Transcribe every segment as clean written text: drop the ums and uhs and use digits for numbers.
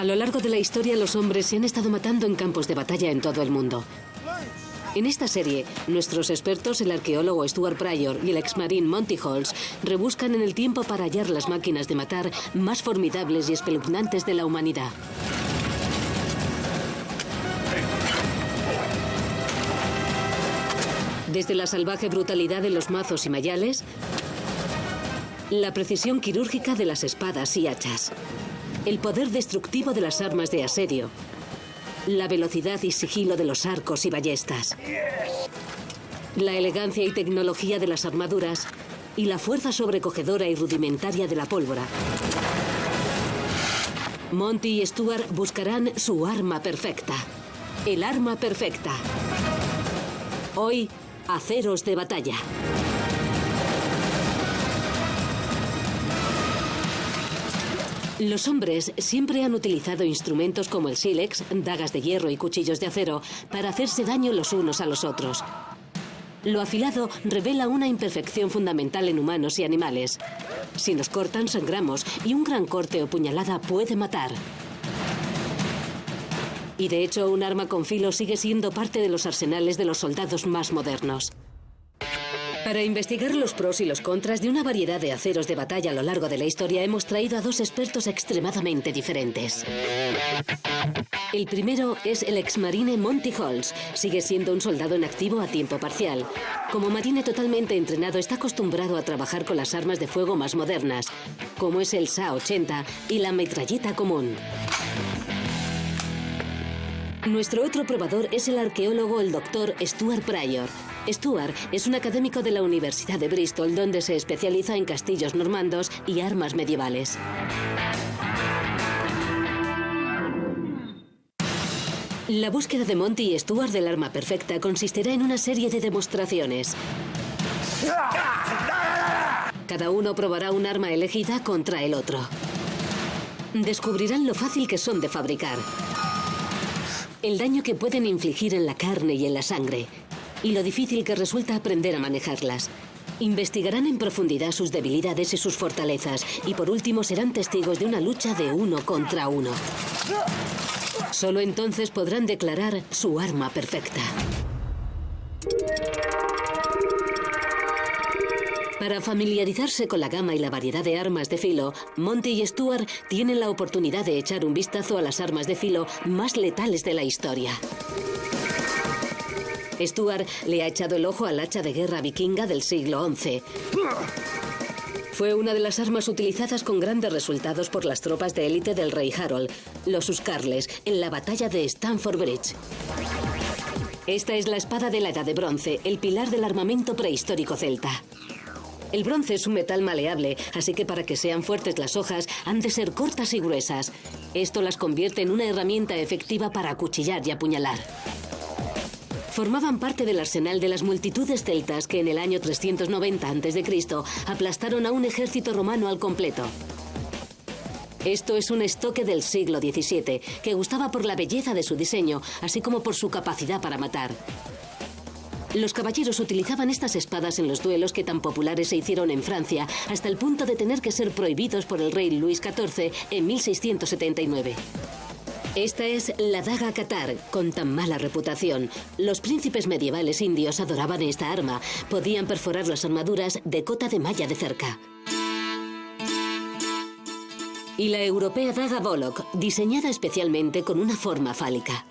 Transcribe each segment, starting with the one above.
A lo largo de la historia, los hombres se han estado matando en campos de batalla en todo el mundo. En esta serie, nuestros expertos, el arqueólogo Stuart Pryor y el exmarín Monty Halls, rebuscan en el tiempo para hallar las máquinas de matar más formidables y espeluznantes de la humanidad. Desde la salvaje brutalidad de los mazos y mayales, la precisión quirúrgica de las espadas y hachas, el poder destructivo de las armas de asedio, la velocidad y sigilo de los arcos y ballestas, la elegancia y tecnología de las armaduras y la fuerza sobrecogedora y rudimentaria de la pólvora. Monty y Stuart buscarán su arma perfecta. El arma perfecta. Hoy, aceros de batalla. Los hombres siempre han utilizado instrumentos como el sílex, dagas de hierro y cuchillos de acero para hacerse daño los unos a los otros. Lo afilado revela una imperfección fundamental en humanos y animales. Si nos cortan, sangramos, y un gran corte o puñalada puede matar. Y de hecho, un arma con filo sigue siendo parte de los arsenales de los soldados más modernos. Para investigar los pros y los contras de una variedad de aceros de batalla a lo largo de la historia, hemos traído a dos expertos extremadamente diferentes. El primero es el exmarine Monty Halls. Sigue siendo un soldado en activo a tiempo parcial. Como marine totalmente entrenado, está acostumbrado a trabajar con las armas de fuego más modernas, como es el SA-80 y la metralleta común. Nuestro otro probador es el arqueólogo, el Dr. Stuart Pryor. Stuart es un académico de la Universidad de Bristol, donde se especializa en castillos normandos y armas medievales. La búsqueda de Monty y Stuart del arma perfecta consistirá en una serie de demostraciones. Cada uno probará un arma elegida contra el otro. Descubrirán lo fácil que son de fabricar, el daño que pueden infligir en la carne y en la sangre, y lo difícil que resulta aprender a manejarlas. Investigarán en profundidad sus debilidades y sus fortalezas, y por último serán testigos de una lucha de uno contra uno. Solo entonces podrán declarar su arma perfecta. Para familiarizarse con la gama y la variedad de armas de filo, Monty y Stuart tienen la oportunidad de echar un vistazo a las armas de filo más letales de la historia. Stuart le ha echado el ojo al hacha de guerra vikinga del siglo XI. Fue una de las armas utilizadas con grandes resultados por las tropas de élite del rey Harold, los Huscarles, en la batalla de Stamford Bridge. Esta es la espada de la Edad de Bronce, el pilar del armamento prehistórico celta. El bronce es un metal maleable, así que para que sean fuertes las hojas han de ser cortas y gruesas. Esto las convierte en una herramienta efectiva para acuchillar y apuñalar. Formaban parte del arsenal de las multitudes celtas que en el año 390 a.C. aplastaron a un ejército romano al completo. Esto es un estoque del siglo XVII, que gustaba por la belleza de su diseño, así como por su capacidad para matar. Los caballeros utilizaban estas espadas en los duelos que tan populares se hicieron en Francia, hasta el punto de tener que ser prohibidos por el rey Luis XIV en 1679. Esta es la daga Catar, con tan mala reputación. Los príncipes medievales indios adoraban esta arma. Podían perforar las armaduras de cota de malla de cerca. Y la europea daga Bollock, diseñada especialmente con una forma fálica.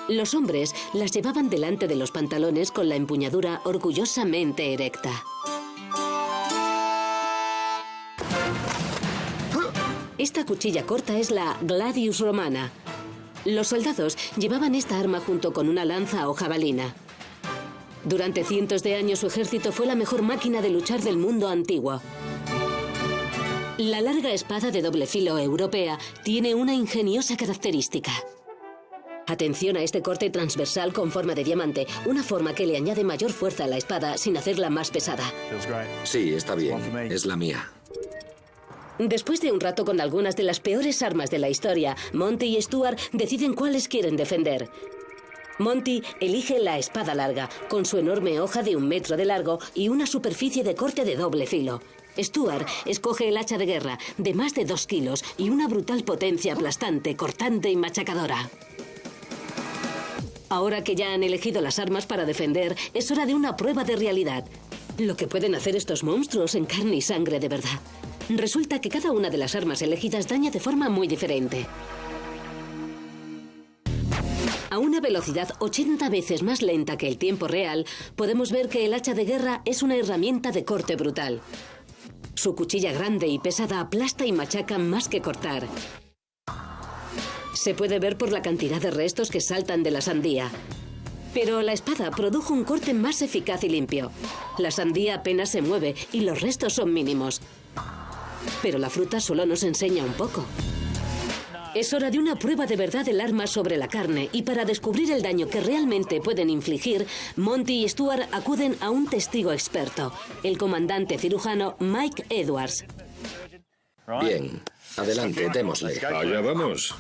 Los hombres las llevaban delante de los pantalones con la empuñadura orgullosamente erecta. Esta cuchilla corta es la Gladius romana. Los soldados llevaban esta arma junto con una lanza o jabalina. Durante cientos de años su ejército fue la mejor máquina de luchar del mundo antiguo. La larga espada de doble filo europea tiene una ingeniosa característica. Atención a este corte transversal con forma de diamante, una forma que le añade mayor fuerza a la espada sin hacerla más pesada. Sí, está bien. Es la mía. Después de un rato con algunas de las peores armas de la historia, Monty y Stuart deciden cuáles quieren defender. Monty elige la espada larga, con su enorme hoja de 1 metro de largo y una superficie de corte de doble filo. Stuart escoge el hacha de guerra, de más de 2 kilos y una brutal potencia aplastante, cortante y machacadora. Ahora que ya han elegido las armas para defender, es hora de una prueba de realidad. Lo que pueden hacer estos monstruos en carne y sangre de verdad. Resulta que cada una de las armas elegidas daña de forma muy diferente. A una velocidad 80 veces más lenta que el tiempo real, podemos ver que el hacha de guerra es una herramienta de corte brutal. Su cuchilla grande y pesada aplasta y machaca más que cortar. Se puede ver por la cantidad de restos que saltan de la sandía. Pero la espada produjo un corte más eficaz y limpio. La sandía apenas se mueve y los restos son mínimos. Pero la fruta solo nos enseña un poco. Es hora de una prueba de verdad del arma sobre la carne, y para descubrir el daño que realmente pueden infligir, Monty y Stuart acuden a un testigo experto, el comandante cirujano Mike Edwards. Bien, adelante, démosle. Allá vamos.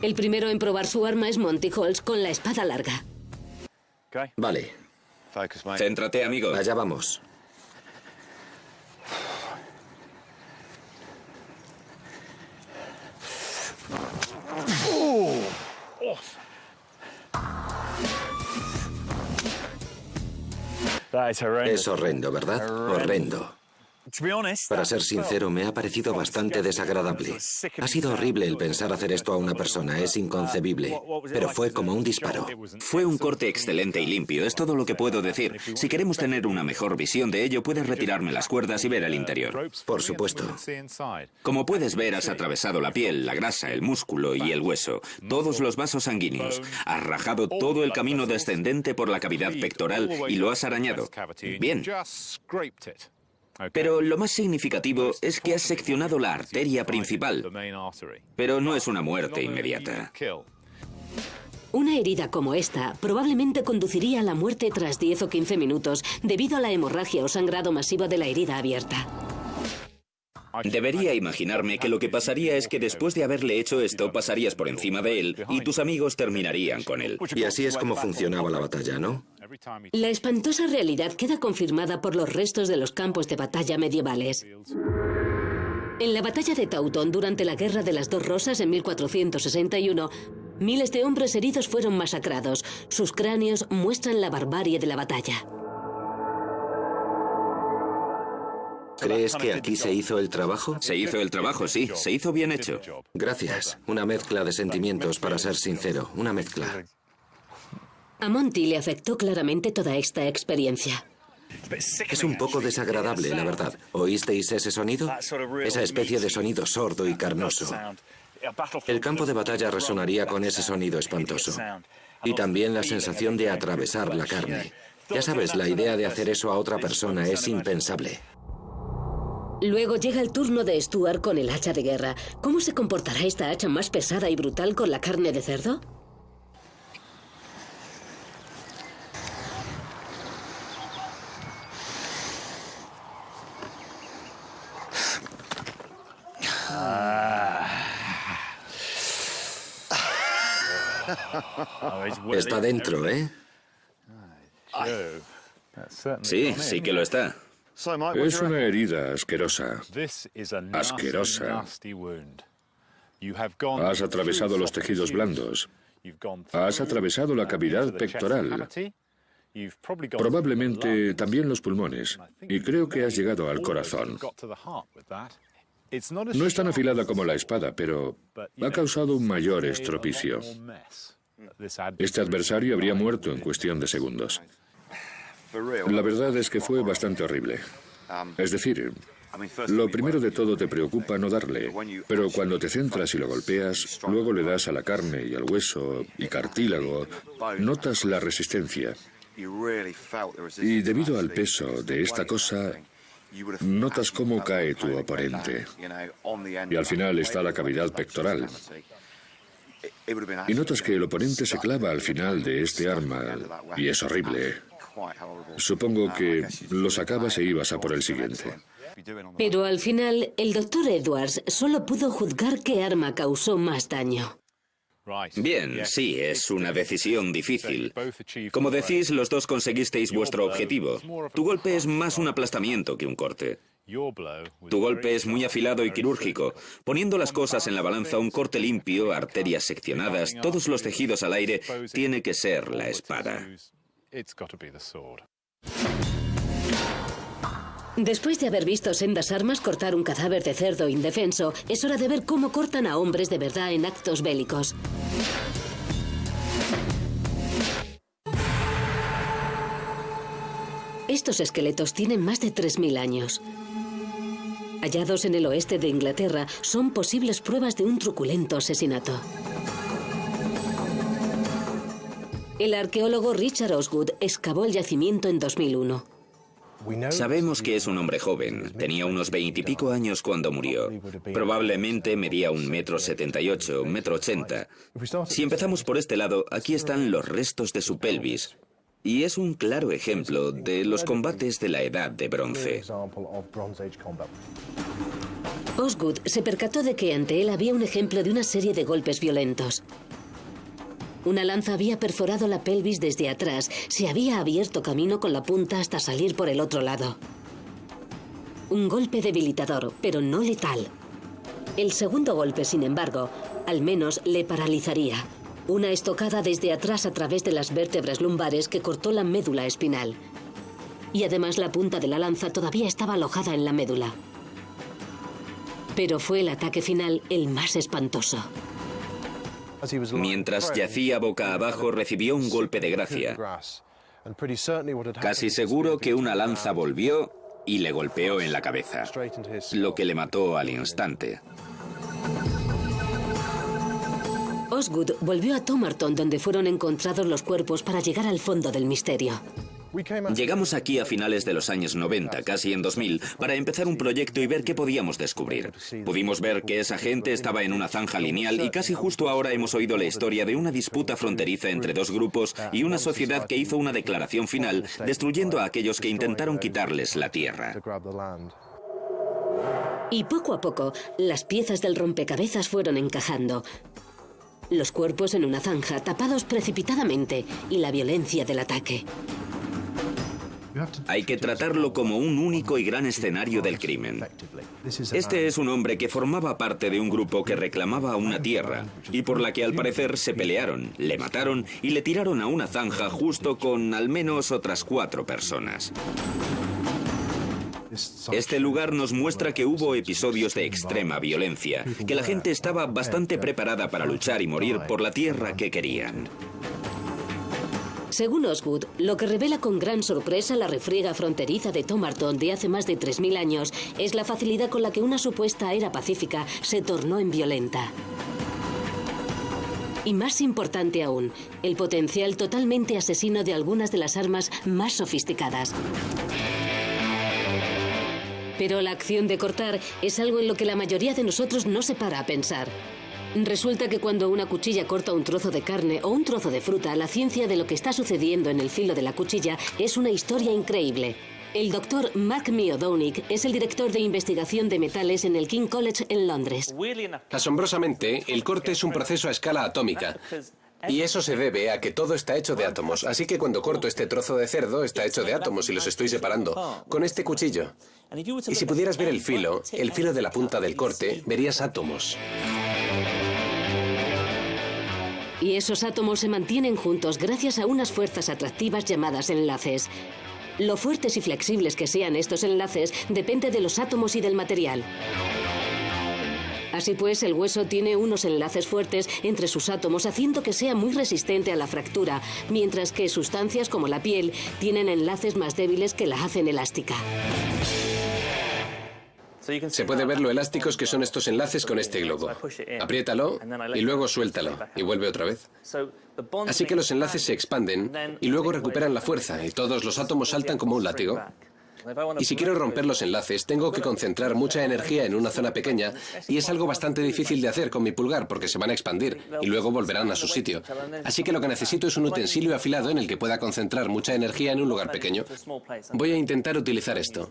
El primero en probar su arma es Monty Holtz con la espada larga. Vale, Céntrate, amigo. allá vamos. Es horrendo, ¿verdad? Horrendo. Para ser sincero, me ha parecido bastante desagradable. Ha sido horrible el pensar hacer esto a una persona, es inconcebible. Pero fue como un disparo. Fue un corte excelente y limpio, es todo lo que puedo decir. Si queremos tener una mejor visión de ello, puedes retirarme las cuerdas y ver el interior. Por supuesto. Como puedes ver, has atravesado la piel, la grasa, el músculo y el hueso, todos los vasos sanguíneos. Has rajado todo el camino descendente por la cavidad pectoral y lo has arañado. Bien. Pero lo más significativo es que has seccionado la arteria principal. Pero no es una muerte inmediata. Una herida como esta probablemente conduciría a la muerte tras 10 o 15 minutos debido a la hemorragia o sangrado masivo de la herida abierta. Debería imaginarme que lo que pasaría es que después de haberle hecho esto, pasarías por encima de él y tus amigos terminarían con él. Y así es como funcionaba la batalla, ¿no? La espantosa realidad queda confirmada por los restos de los campos de batalla medievales. En la batalla de Taunton, durante la Guerra de las Dos Rosas en 1461, miles de hombres heridos fueron masacrados. Sus cráneos muestran la barbarie de la batalla. ¿Crees que aquí se hizo el trabajo? Se hizo el trabajo, sí. Se hizo bien hecho. Gracias. Una mezcla de sentimientos, para ser sincero. Una mezcla. A Monty le afectó claramente toda esta experiencia. Es un poco desagradable, la verdad. ¿Oísteis ese sonido? Esa especie de sonido sordo y carnoso. El campo de batalla resonaría con ese sonido espantoso. Y también la sensación de atravesar la carne. Ya sabes, la idea de hacer eso a otra persona es impensable. Luego llega el turno de Stuart con el hacha de guerra. ¿Cómo se comportará esta hacha más pesada y brutal con la carne de cerdo? Está dentro, ¿eh? Sí, sí que lo está. Es una herida asquerosa. Asquerosa. Has atravesado los tejidos blandos. Has atravesado la cavidad pectoral. Probablemente también los pulmones. Y creo que has llegado al corazón. No es tan afilada como la espada, pero ha causado un mayor estropicio. Este adversario habría muerto en cuestión de segundos. La verdad es que fue bastante horrible. Es decir, lo primero de todo te preocupa no darle, pero cuando te centras y lo golpeas, luego le das a la carne y al hueso y cartílago, notas la resistencia. Y debido al peso de esta cosa, notas cómo cae tu oponente. Y al final está la cavidad pectoral. Y notas que el oponente se clava al final de este arma, y es horrible. Supongo que lo sacabas e ibas a por el siguiente. Pero al final, el Dr. Edwards solo pudo juzgar qué arma causó más daño. Bien, sí, es una decisión difícil. Como decís, los dos conseguisteis vuestro objetivo. Tu golpe es más un aplastamiento que un corte. Tu golpe es muy afilado y quirúrgico. Poniendo las cosas en la balanza, un corte limpio, arterias seccionadas, todos los tejidos al aire, tiene que ser la espada. Después de haber visto sendas armas cortar un cadáver de cerdo indefenso, es hora de ver cómo cortan a hombres de verdad en actos bélicos. Estos esqueletos tienen más de 3000 años. Hallados en el oeste de Inglaterra, son posibles pruebas de un truculento asesinato. El arqueólogo Richard Osgood excavó el yacimiento en 2001. Sabemos que es un hombre joven. Tenía unos 20 y pico años cuando murió. Probablemente medía 1,78 m, 1,80 m. Si empezamos por este lado, aquí están los restos de su pelvis. Y es un claro ejemplo de los combates de la Edad de Bronce. Osgood se percató de que ante él había un ejemplo de una serie de golpes violentos. Una lanza había perforado la pelvis desde atrás, se había abierto camino con la punta hasta salir por el otro lado. Un golpe debilitador, pero no letal. El segundo golpe, sin embargo, al menos le paralizaría. Una estocada desde atrás a través de las vértebras lumbares que cortó la médula espinal. Y además la punta de la lanza todavía estaba alojada en la médula. Pero fue el ataque final el más espantoso. Mientras yacía boca abajo, recibió un golpe de gracia. Casi seguro que una lanza volvió y le golpeó en la cabeza, lo que le mató al instante. Osgood volvió a Tomarton, donde fueron encontrados los cuerpos para llegar al fondo del misterio. Llegamos aquí a finales de los años 90, casi en 2000, para empezar un proyecto y ver qué podíamos descubrir. Pudimos ver que esa gente estaba en una zanja lineal y casi justo ahora hemos oído la historia de una disputa fronteriza entre dos grupos y una sociedad que hizo una declaración final destruyendo a aquellos que intentaron quitarles la tierra. Y poco a poco, las piezas del rompecabezas fueron encajando. Los cuerpos en una zanja, tapados precipitadamente, y la violencia del ataque. Hay que tratarlo como un único y gran escenario del crimen. Este es un hombre que formaba parte de un grupo que reclamaba una tierra y por la que al parecer se pelearon, le mataron y le tiraron a una zanja justo con al menos otras 4 personas. Este lugar nos muestra que hubo episodios de extrema violencia, que la gente estaba bastante preparada para luchar y morir por la tierra que querían. Según Osgood, lo que revela con gran sorpresa la refriega fronteriza de Tomarton de hace más de 3000 años es la facilidad con la que una supuesta era pacífica se tornó en violenta. Y más importante aún, el potencial totalmente asesino de algunas de las armas más sofisticadas. Pero la acción de cortar es algo en lo que la mayoría de nosotros no se para a pensar. Resulta que cuando una cuchilla corta un trozo de carne o un trozo de fruta, la ciencia de lo que está sucediendo en el filo de la cuchilla es una historia increíble. El doctor Mark Miodonik es el director de investigación de metales en el King College en Londres. Asombrosamente, el corte es un proceso a escala atómica. Y eso se debe a que todo está hecho de átomos. Así que cuando corto este trozo de cerdo, está hecho de átomos y los estoy separando con este cuchillo. Y si pudieras ver el filo de la punta del corte, verías átomos. Y esos átomos se mantienen juntos gracias a unas fuerzas atractivas llamadas enlaces. Lo fuertes y flexibles que sean estos enlaces depende de los átomos y del material. Así pues, el hueso tiene unos enlaces fuertes entre sus átomos, haciendo que sea muy resistente a la fractura, mientras que sustancias como la piel tienen enlaces más débiles que la hacen elástica. Se puede ver lo elásticos que son estos enlaces con este globo. Apriétalo y luego suéltalo y vuelve otra vez. Así que los enlaces se expanden y luego recuperan la fuerza y todos los átomos saltan como un látigo. Y si quiero romper los enlaces, tengo que concentrar mucha energía en una zona pequeña y es algo bastante difícil de hacer con mi pulgar porque se van a expandir y luego volverán a su sitio. Así que lo que necesito es un utensilio afilado en el que pueda concentrar mucha energía en un lugar pequeño. Voy a intentar utilizar esto.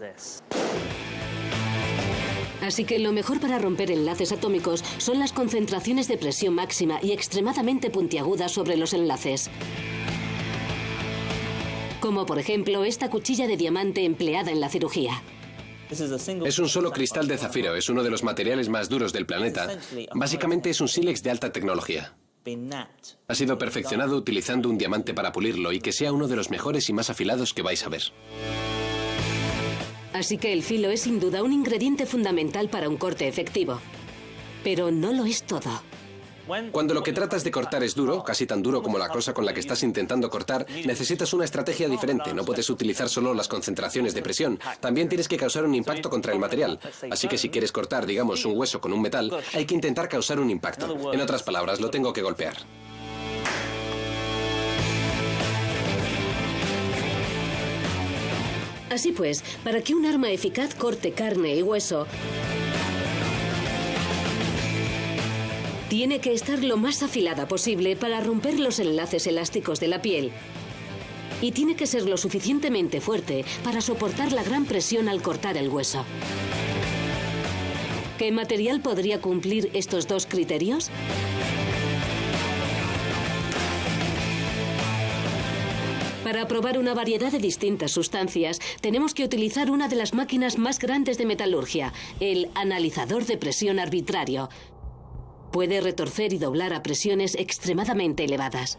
Así que lo mejor para romper enlaces atómicos son las concentraciones de presión máxima y extremadamente puntiagudas sobre los enlaces. Como por ejemplo esta cuchilla de diamante empleada en la cirugía. Es un solo cristal de zafiro, es uno de los materiales más duros del planeta. Básicamente es un sílex de alta tecnología. Ha sido perfeccionado utilizando un diamante para pulirlo y que sea uno de los mejores y más afilados que vais a ver. Así que el filo es sin duda un ingrediente fundamental para un corte efectivo. Pero no lo es todo. Cuando lo que tratas de cortar es duro, casi tan duro como la cosa con la que estás intentando cortar, necesitas una estrategia diferente. No puedes utilizar solo las concentraciones de presión. También tienes que causar un impacto contra el material. Así que si quieres cortar, digamos, un hueso con un metal, hay que intentar causar un impacto. En otras palabras, lo tengo que golpear. Así pues, para que un arma eficaz corte carne y hueso, tiene que estar lo más afilada posible para romper los enlaces elásticos de la piel. Y tiene que ser lo suficientemente fuerte para soportar la gran presión al cortar el hueso. ¿Qué material podría cumplir estos dos criterios? Para probar una variedad de distintas sustancias, tenemos que utilizar una de las máquinas más grandes de metalurgia, el analizador de presión arbitrario. Puede retorcer y doblar a presiones extremadamente elevadas.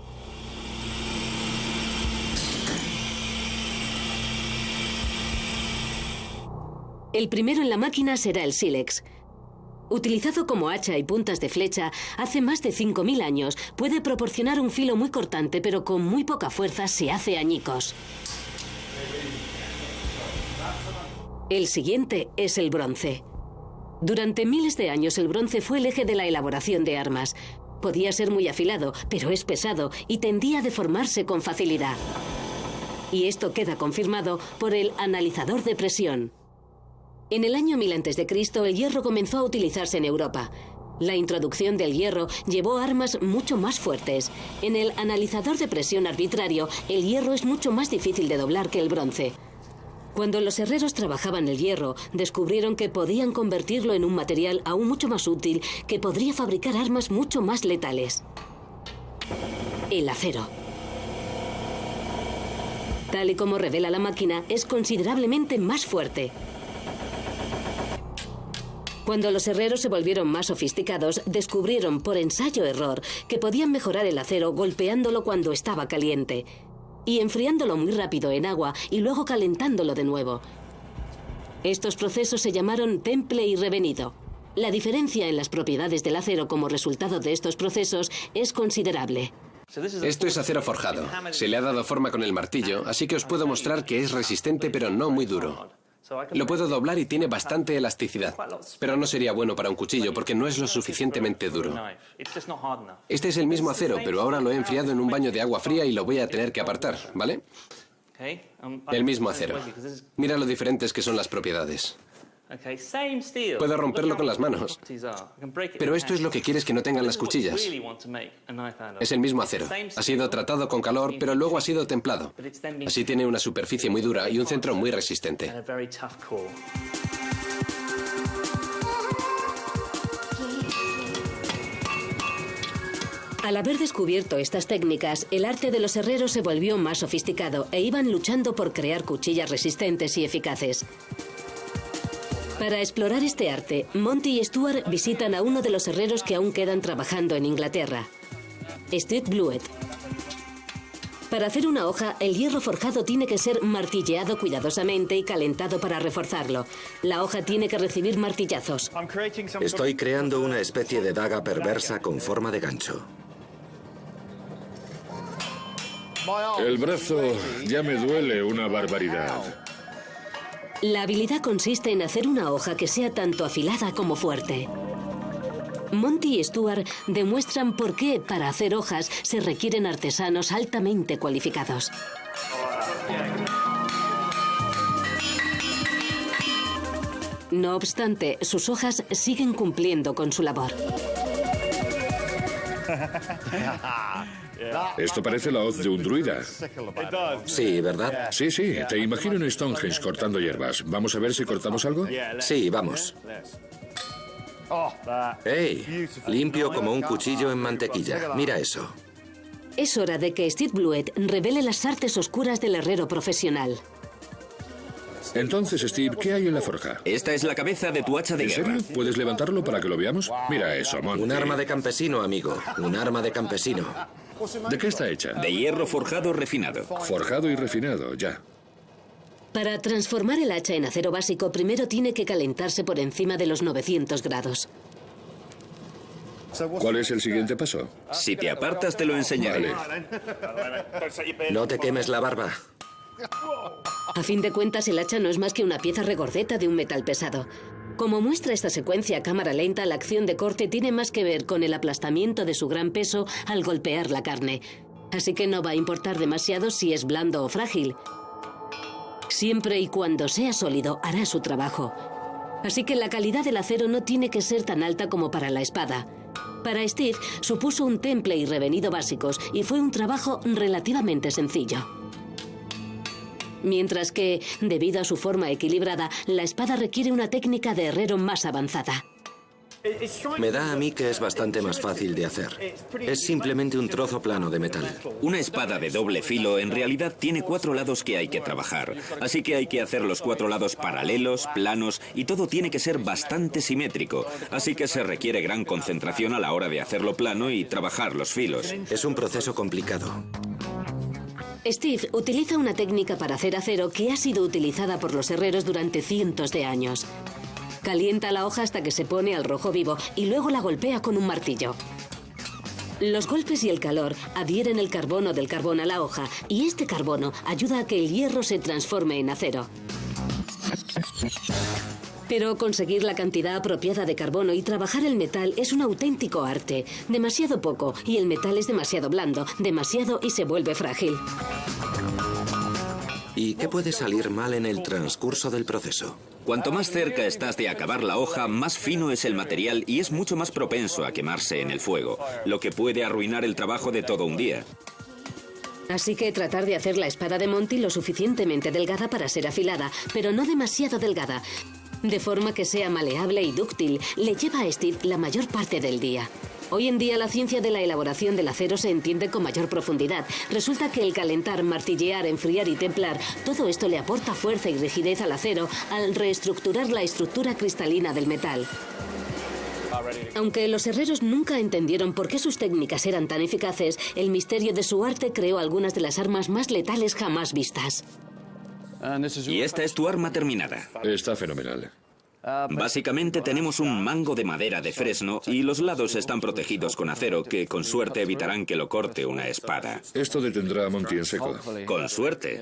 El primero en la máquina será el sílex. Utilizado como hacha y puntas de flecha, hace más de 5.000 años, puede proporcionar un filo muy cortante, pero con muy poca fuerza se hace añicos. El siguiente es el bronce. Durante miles de años el bronce fue el eje de la elaboración de armas. Podía ser muy afilado, pero es pesado y tendía a deformarse con facilidad. Y esto queda confirmado por el analizador de presión. En el año 1000 a.C., el hierro comenzó a utilizarse en Europa. La introducción del hierro llevó armas mucho más fuertes. En el analizador de presión arbitrario, el hierro es mucho más difícil de doblar que el bronce. Cuando los herreros trabajaban el hierro, descubrieron que podían convertirlo en un material aún mucho más útil que podría fabricar armas mucho más letales. El acero. Tal y como revela la máquina, es considerablemente más fuerte. Cuando los herreros se volvieron más sofisticados, descubrieron por ensayo-error que podían mejorar el acero golpeándolo cuando estaba caliente y enfriándolo muy rápido en agua y luego calentándolo de nuevo. Estos procesos se llamaron temple y revenido. La diferencia en las propiedades del acero como resultado de estos procesos es considerable. Esto es acero forjado. Se le ha dado forma con el martillo, así que os puedo mostrar que es resistente pero no muy duro. Lo puedo doblar y tiene bastante elasticidad, pero no sería bueno para un cuchillo porque no es lo suficientemente duro. Este es el mismo acero, pero ahora lo he enfriado en un baño de agua fría y lo voy a tener que apartar, ¿vale? El mismo acero. Mira lo diferentes que son las propiedades. Puedo romperlo con las manos, pero esto es lo que quieres que no tengan las cuchillas. Es el mismo acero. Ha sido tratado con calor, pero luego ha sido templado. Así tiene una superficie muy dura y un centro muy resistente. Al haber descubierto estas técnicas, el arte de los herreros se volvió más sofisticado e iban luchando por crear cuchillas resistentes y eficaces. Para explorar este arte, Monty y Stuart visitan a uno de los herreros que aún quedan trabajando en Inglaterra, Steve Blewett. Para hacer una hoja, el hierro forjado tiene que ser martilleado cuidadosamente y calentado para reforzarlo. La hoja tiene que recibir martillazos. Estoy creando una especie de daga perversa con forma de gancho. El brazo ya me duele una barbaridad. La habilidad consiste en hacer una hoja que sea tanto afilada como fuerte. Monty y Stuart demuestran por qué para hacer hojas se requieren artesanos altamente cualificados. No obstante, sus hojas siguen cumpliendo con su labor. Esto parece la hoz de un druida. Sí, ¿verdad? Sí, sí, te imagino en Stonehenge cortando hierbas. ¿Vamos a ver si cortamos algo? Sí, vamos. ¡Hey! Limpio como un cuchillo en mantequilla. Mira eso. Es hora de que Steve Blewett revele las artes oscuras del herrero profesional. Entonces, Steve, ¿qué hay en la forja? Esta es la cabeza de tu hacha de ¿En guerra. serio? ¿Puedes levantarlo para que lo veamos? Mira eso, Monty. Un arma de campesino, amigo. Un arma de campesino. ¿De qué está hecha? De hierro forjado refinado. Forjado y refinado, ya. Para transformar el hacha en acero básico, primero tiene que calentarse por encima de los 900 grados. ¿Cuál es el siguiente paso? Si te apartas te lo enseñaré. Vale. No te quemes la barba. A fin de cuentas, el hacha no es más que una pieza regordeta de un metal pesado. Como muestra esta secuencia a cámara lenta, la acción de corte tiene más que ver con el aplastamiento de su gran peso al golpear la carne. Así que no va a importar demasiado si es blando o frágil. Siempre y cuando sea sólido, hará su trabajo. Así que la calidad del acero no tiene que ser tan alta como para la espada. Para Steve, supuso un temple y revenido básicos y fue un trabajo relativamente sencillo. Mientras que, debido a su forma equilibrada, la espada requiere una técnica de herrero más avanzada. Me da a mí que es bastante más fácil de hacer. Es simplemente un trozo plano de metal. Una espada de doble filo en realidad tiene 4 lados que hay que trabajar. Así que hay que hacer los 4 lados paralelos, planos y todo tiene que ser bastante simétrico. Así que se requiere gran concentración a la hora de hacerlo plano y trabajar los filos. Es un proceso complicado. Steve utiliza una técnica para hacer acero que ha sido utilizada por los herreros durante cientos de años. Calienta la hoja hasta que se pone al rojo vivo y luego la golpea con un martillo. Los golpes y el calor adhieren el carbono del carbón a la hoja y este carbono ayuda a que el hierro se transforme en acero. Pero conseguir la cantidad apropiada de carbono y trabajar el metal es un auténtico arte. Demasiado poco y el metal es demasiado blando, demasiado y se vuelve frágil. ¿Y qué puede salir mal en el transcurso del proceso? Cuanto más cerca estás de acabar la hoja, más fino es el material y es mucho más propenso a quemarse en el fuego, lo que puede arruinar el trabajo de todo un día. Así que tratar de hacer la espada de Monty lo suficientemente delgada para ser afilada, pero no demasiado delgada, de forma que sea maleable y dúctil, le lleva a Steve la mayor parte del día. Hoy en día la ciencia de la elaboración del acero se entiende con mayor profundidad. Resulta que el calentar, martillear, enfriar y templar, todo esto le aporta fuerza y rigidez al acero al reestructurar la estructura cristalina del metal. Aunque los herreros nunca entendieron por qué sus técnicas eran tan eficaces, el misterio de su arte creó algunas de las armas más letales jamás vistas. Y esta es tu arma terminada. Está fenomenal. Básicamente tenemos un mango de madera de fresno y los lados están protegidos con acero que con suerte evitarán que lo corte una espada. Esto detendrá a Monty en seco. Con suerte.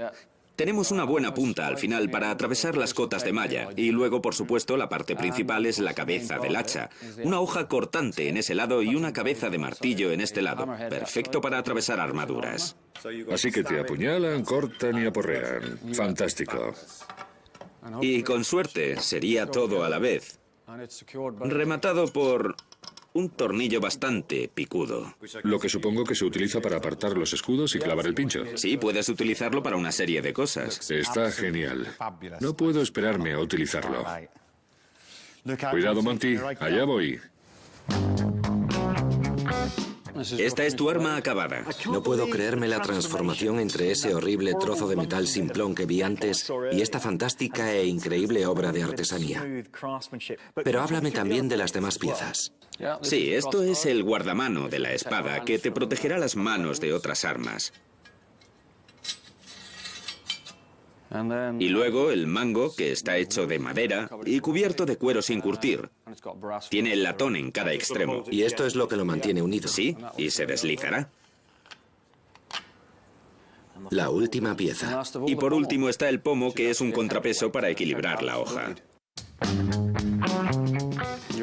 Tenemos una buena punta al final para atravesar las cotas de malla y luego, por supuesto, la parte principal es la cabeza del hacha. Una hoja cortante en ese lado y una cabeza de martillo en este lado. Perfecto para atravesar armaduras. Así que te apuñalan, cortan y aporrean. Fantástico. Y con suerte sería todo a la vez. Rematado por un tornillo bastante picudo. Lo que supongo que se utiliza para apartar los escudos y clavar el pincho. Sí, puedes utilizarlo para una serie de cosas. Está genial. No puedo esperarme a utilizarlo. Cuidado, Monty. Allá voy. Esta es tu arma acabada. No puedo creerme la transformación entre ese horrible trozo de metal simplón que vi antes y esta fantástica e increíble obra de artesanía. Pero háblame también de las demás piezas. Sí, esto es el guardamano de la espada que te protegerá las manos de otras armas. Y luego el mango, que está hecho de madera y cubierto de cuero sin curtir. Tiene el latón en cada extremo. Y esto es lo que lo mantiene unido. Sí, y se deslizará. La última pieza. Y por último está el pomo, que es un contrapeso para equilibrar la hoja.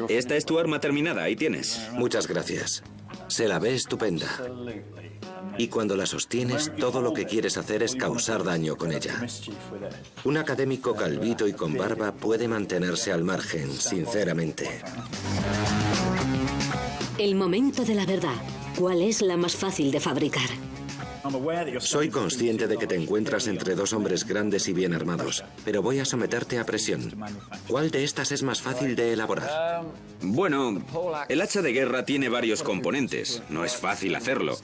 Esta es tu arma terminada, ahí tienes. Muchas gracias. Se la ve estupenda. Y cuando la sostienes, todo lo que quieres hacer es causar daño con ella. Un académico calvito y con barba puede mantenerse al margen, sinceramente. El momento de la verdad. ¿Cuál es la más fácil de fabricar? Soy consciente de que te encuentras entre dos hombres grandes y bien armados, pero voy a someterte a presión. ¿Cuál de estas es más fácil de elaborar? Bueno, el hacha de guerra tiene varios componentes. No es fácil hacerlo.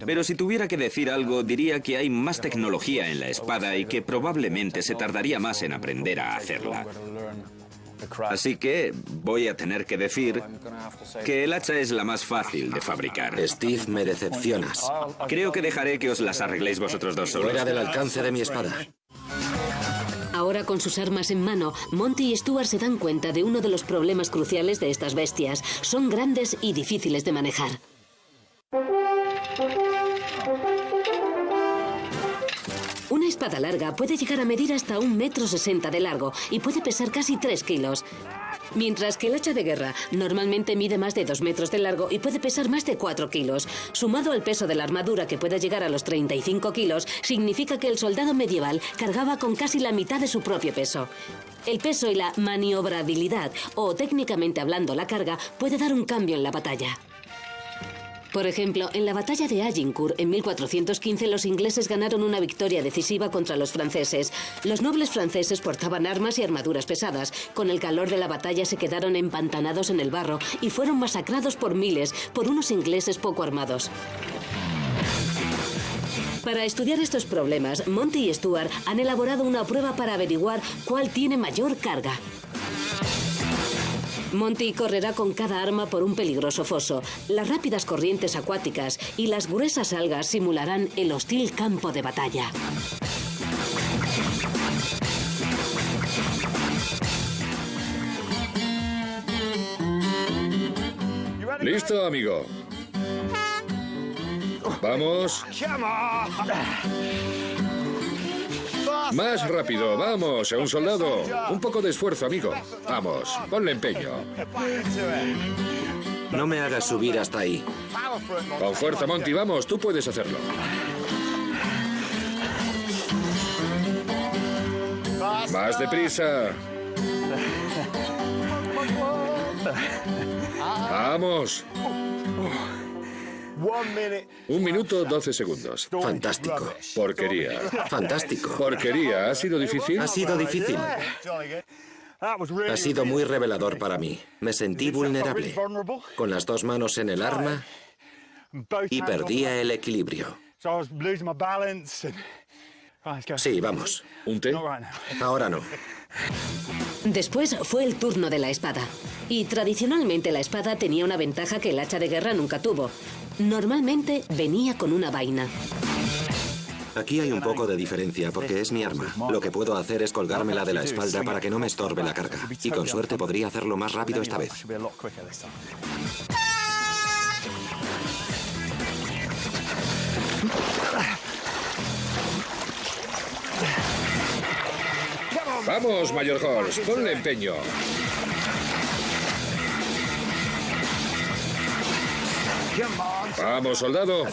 Pero si tuviera que decir algo, diría que hay más tecnología en la espada y que probablemente se tardaría más en aprender a hacerla. Así que voy a tener que decir que el hacha es la más fácil de fabricar. Steve, me decepcionas. Creo que dejaré que os las arregléis vosotros dos solos. Fuera del alcance de mi espada. Ahora con sus armas en mano, Monty y Stuart se dan cuenta de uno de los problemas cruciales de estas bestias. Son grandes y difíciles de manejar. Una espada larga puede llegar a medir hasta 1,60 m de largo y puede pesar casi 3 kilos. Mientras que el hacha de guerra normalmente mide más de 2 metros de largo y puede pesar más de 4 kilos. Sumado al peso de la armadura, que puede llegar a los 35 kilos, significa que el soldado medieval cargaba con casi la mitad de su propio peso. El peso y la maniobrabilidad, o técnicamente hablando la carga, puede dar un cambio en la batalla. Por ejemplo, en la batalla de Agincourt, en 1415, los ingleses ganaron una victoria decisiva contra los franceses. Los nobles franceses portaban armas y armaduras pesadas. Con el calor de la batalla se quedaron empantanados en el barro y fueron masacrados por miles por unos ingleses poco armados. Para estudiar estos problemas, Monty y Stuart han elaborado una prueba para averiguar cuál tiene mayor carga. Monty correrá con cada arma por un peligroso foso. Las rápidas corrientes acuáticas y las gruesas algas simularán el hostil campo de batalla. ¿Listo, amigo? Vamos. Más rápido, vamos, a un soldado. Un poco de esfuerzo, amigo. Vamos, ponle empeño. No me hagas subir hasta ahí. Con fuerza, Monty, vamos, tú puedes hacerlo. Más deprisa. Vamos. 1 minuto 12 segundos. Fantástico. Porquería. Fantástico. Porquería. ¿Ha sido difícil? Ha sido difícil. Ha sido muy revelador para mí. Me sentí vulnerable, con las dos manos en el arma, y perdía el equilibrio. Sí, vamos. ¿Un té? Ahora no. Después fue el turno de la espada. Y tradicionalmente la espada tenía una ventaja que el hacha de guerra nunca tuvo. Normalmente venía con una vaina. Aquí hay un poco de diferencia porque es mi arma. Lo que puedo hacer es colgármela de la espalda para que no me estorbe la carga. Y con suerte podría hacerlo más rápido esta vez. Vamos, Mayor Horst, ponle empeño. Vamos, soldado.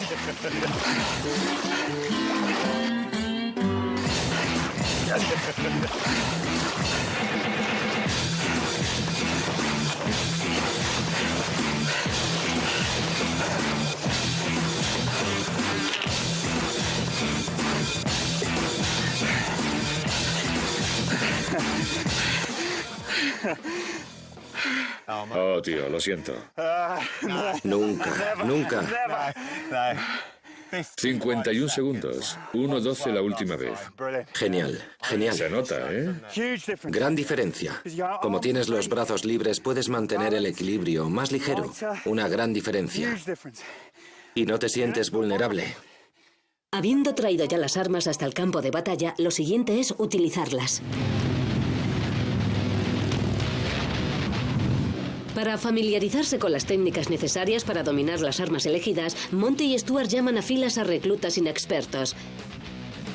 Oh, tío, lo siento. Nunca, nunca. 51 segundos. 1:12 la última vez. Genial, genial. Se nota, ¿eh? Gran diferencia. Como tienes los brazos libres, puedes mantener el equilibrio más ligero. Una gran diferencia. Y no te sientes vulnerable. Habiendo traído ya las armas hasta el campo de batalla, lo siguiente es utilizarlas. Para familiarizarse con las técnicas necesarias para dominar las armas elegidas, Monty y Stuart llaman a filas a reclutas inexpertos.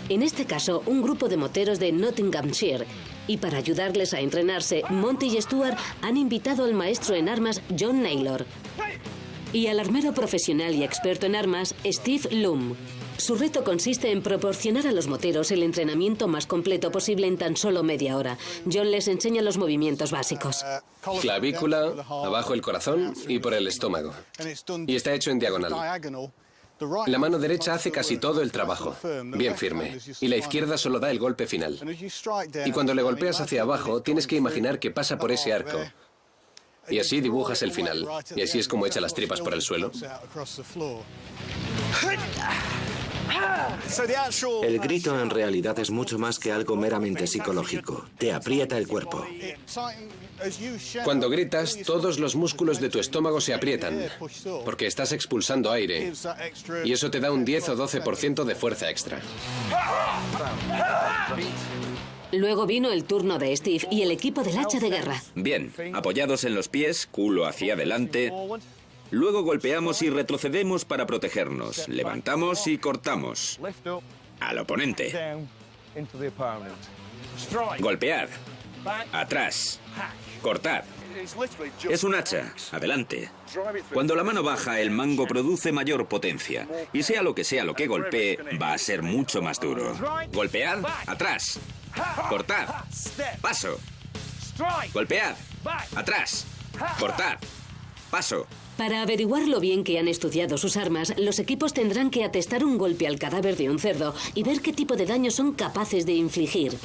En este caso, un grupo de moteros de Nottinghamshire. Y para ayudarles a entrenarse, Monty y Stuart han invitado al maestro en armas John Naylor y al armero profesional y experto en armas Steve Loom. Su reto consiste en proporcionar a los moteros el entrenamiento más completo posible en tan solo media hora. John les enseña los movimientos básicos. Clavícula, abajo el corazón y por el estómago. Y está hecho en diagonal. La mano derecha hace casi todo el trabajo, bien firme, y la izquierda solo da el golpe final. Y cuando le golpeas hacia abajo, tienes que imaginar que pasa por ese arco. Y así dibujas el final. Y así es como echa las tripas por el suelo. El grito en realidad es mucho más que algo meramente psicológico. Te aprieta el cuerpo. Cuando gritas, todos los músculos de tu estómago se aprietan, porque estás expulsando aire. Y eso te da un 10 o 12% de fuerza extra. Luego vino el turno de Steve y el equipo del hacha de guerra. Bien, apoyados en los pies, culo hacia adelante. Luego golpeamos y retrocedemos para protegernos. Levantamos y cortamos. Al oponente. Golpead. Atrás. Cortad. Es un hacha. Adelante. Cuando la mano baja, el mango produce mayor potencia. Y sea lo que golpee, va a ser mucho más duro. Golpead. Atrás. Cortad. Paso. Golpead. Atrás. Cortad. Paso. Para averiguar lo bien que han estudiado sus armas, los equipos tendrán que atestar un golpe al cadáver de un cerdo y ver qué tipo de daño son capaces de infligir.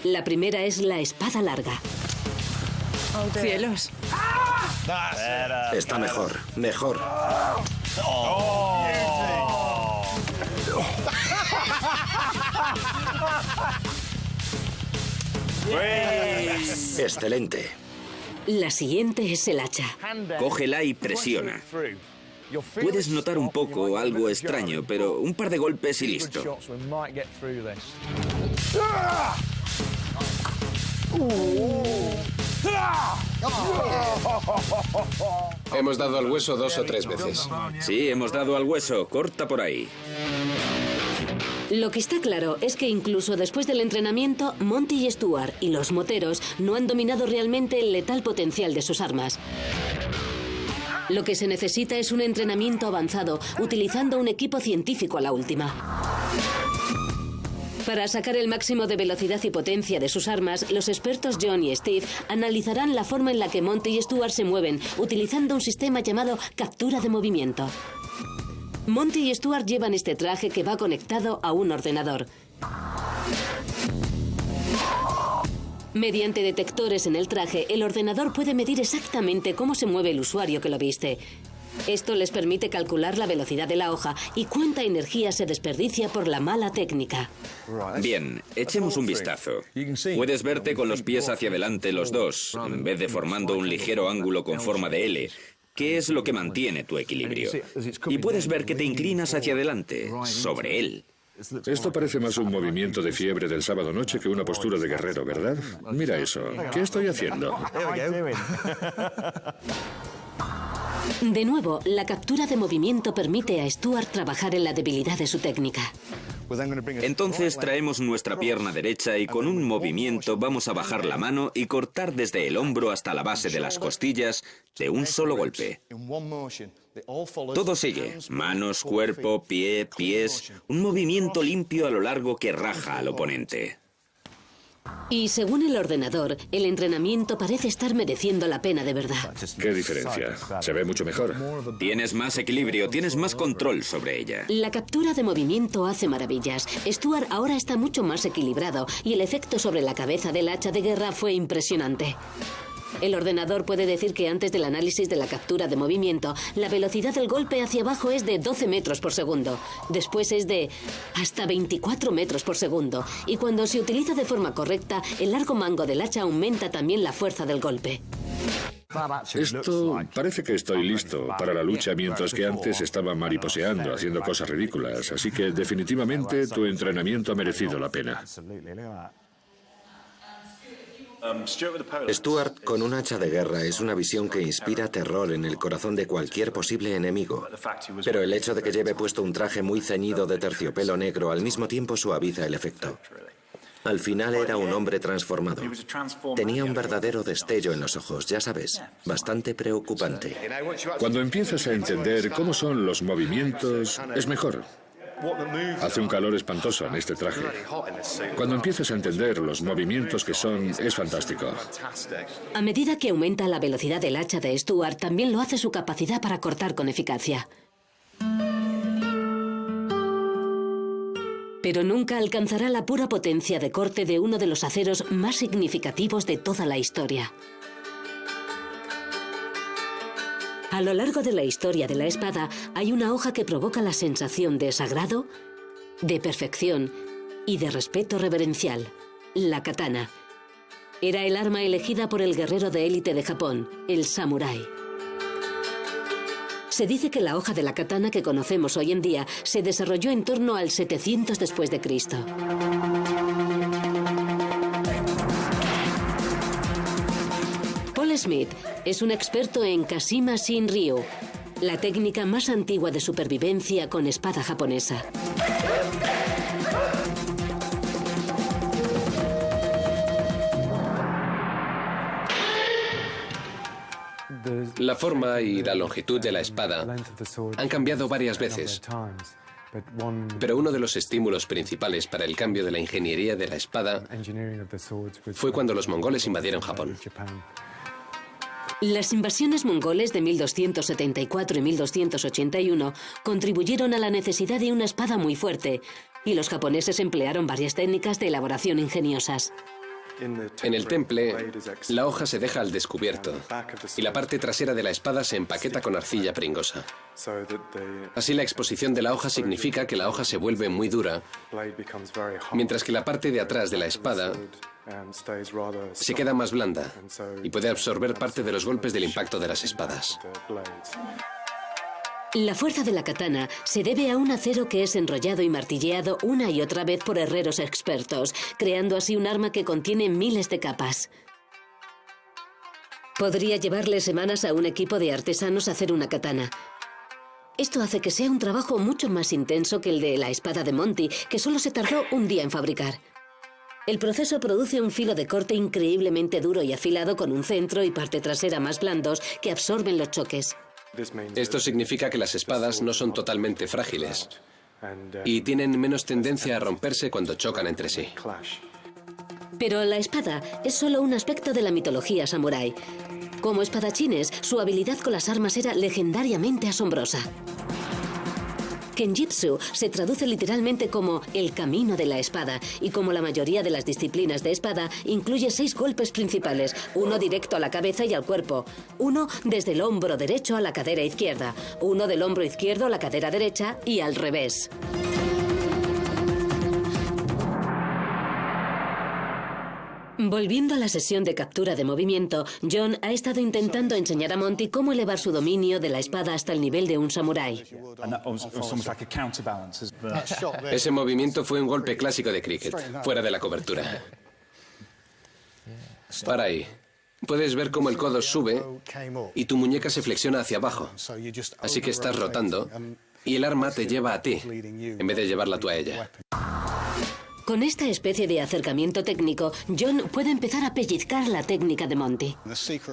La primera es la espada larga. ¡Cielos! Está mejor, mejor. Excelente. La siguiente es el hacha. Cógela y presiona. Puedes notar un poco algo extraño, pero un par de golpes y listo. Hemos dado al hueso 2 o 3 veces. Sí, hemos dado al hueso. Corta por ahí. Lo que está claro es que incluso después del entrenamiento, Monty y Stuart y los moteros no han dominado realmente el letal potencial de sus armas. Lo que se necesita es un entrenamiento avanzado, utilizando un equipo científico a la última. Para sacar el máximo de velocidad y potencia de sus armas, los expertos John y Steve analizarán la forma en la que Monty y Stuart se mueven, utilizando un sistema llamado captura de movimiento. Monty y Stuart llevan este traje que va conectado a un ordenador. Mediante detectores en el traje, el ordenador puede medir exactamente cómo se mueve el usuario que lo viste. Esto les permite calcular la velocidad de la hoja y cuánta energía se desperdicia por la mala técnica. Bien, echemos un vistazo. Puedes verte con los pies hacia adelante los dos, en vez de formando un ligero ángulo con forma de L, que es lo que mantiene tu equilibrio. Y puedes ver que te inclinas hacia adelante, sobre él. Esto parece más un movimiento de fiebre del sábado noche que una postura de guerrero, ¿verdad? Mira eso. ¿Qué estoy haciendo? De nuevo, la captura de movimiento permite a Stuart trabajar en la debilidad de su técnica. Entonces traemos nuestra pierna derecha y con un movimiento vamos a bajar la mano y cortar desde el hombro hasta la base de las costillas de un solo golpe. Todo sigue. Manos, cuerpo, pie, pies. Un movimiento limpio a lo largo que raja al oponente. Y según el ordenador, el entrenamiento parece estar mereciendo la pena de verdad. ¿Qué diferencia? Se ve mucho mejor. Tienes más equilibrio, tienes más control sobre ella. La captura de movimiento hace maravillas. Stuart ahora está mucho más equilibrado y el efecto sobre la cabeza del hacha de guerra fue impresionante. El ordenador puede decir que antes del análisis de la captura de movimiento, la velocidad del golpe hacia abajo es de 12 metros por segundo. Después es de hasta 24 metros por segundo. Y cuando se utiliza de forma correcta, el largo mango del hacha aumenta también la fuerza del golpe. Esto parece que estoy listo para la lucha, mientras que antes estaba mariposeando, haciendo cosas ridículas. Así que definitivamente tu entrenamiento ha merecido la pena. Stuart con un hacha de guerra es una visión que inspira terror en el corazón de cualquier posible enemigo. Pero el hecho de que lleve puesto un traje muy ceñido de terciopelo negro al mismo tiempo suaviza el efecto. Al final era un hombre transformado. Tenía un verdadero destello en los ojos, ya sabes, bastante preocupante. Cuando empiezas a entender cómo son los movimientos, es mejor. Hace un calor espantoso en este traje. Cuando empiezas a entender los movimientos que son, es fantástico. A medida que aumenta la velocidad del hacha de Stuart, también lo hace su capacidad para cortar con eficacia. pero nunca alcanzará la pura potencia de corte de uno de los aceros más significativos de toda la historia. A lo largo de la historia de la espada hay una hoja que provoca la sensación de sagrado, de perfección y de respeto reverencial, la katana. Era el arma elegida por el guerrero de élite de Japón, el samurái. Se dice que la hoja de la katana que conocemos hoy en día se desarrolló en torno al 700 después de Cristo. Paul Smith es un experto en Kashima Shin-ryu, la técnica más antigua de supervivencia con espada japonesa. La forma y la longitud de la espada han cambiado varias veces, pero uno de los estímulos principales para el cambio de la ingeniería de la espada fue cuando los mongoles invadieron Japón. Las invasiones mongoles de 1274 y 1281 contribuyeron a la necesidad de una espada muy fuerte, y los japoneses emplearon varias técnicas de elaboración ingeniosas. En el temple, la hoja se deja al descubierto y la parte trasera de la espada se empaqueta con arcilla pringosa. Así la exposición de la hoja significa que la hoja se vuelve muy dura, mientras que la parte de atrás de la espada se queda más blanda y puede absorber parte de los golpes del impacto de las espadas. La fuerza de la katana se debe a un acero que es enrollado y martilleado una y otra vez por herreros expertos, creando así un arma que contiene miles de capas. Podría llevarle semanas a un equipo de artesanos hacer una katana. Esto hace que sea un trabajo mucho más intenso que el de la espada de Monty, que solo se tardó un día en fabricar. El proceso produce un filo de corte increíblemente duro y afilado con un centro y parte trasera más blandos que absorben los choques. Esto significa que las espadas no son totalmente frágiles y tienen menos tendencia a romperse cuando chocan entre sí. Pero la espada es solo un aspecto de la mitología samurái. Como espadachines, su habilidad con las armas era legendariamente asombrosa. Kenjutsu se traduce literalmente como el camino de la espada, y como la mayoría de las disciplinas de espada, incluye 6 golpes principales, uno directo a la cabeza y al cuerpo, uno desde el hombro derecho a la cadera izquierda, uno del hombro izquierdo a la cadera derecha y al revés. Volviendo a la sesión de captura de movimiento, John ha estado intentando enseñar a Monty cómo elevar su dominio de la espada hasta el nivel de un samurái. Ese movimiento fue un golpe clásico de cricket, fuera de la cobertura. Para ahí. Puedes ver cómo el codo sube y tu muñeca se flexiona hacia abajo. Así que estás rotando y el arma te lleva a ti, en vez de llevarla tú a ella. Con esta especie de acercamiento técnico, John puede empezar a pellizcar la técnica de Monty.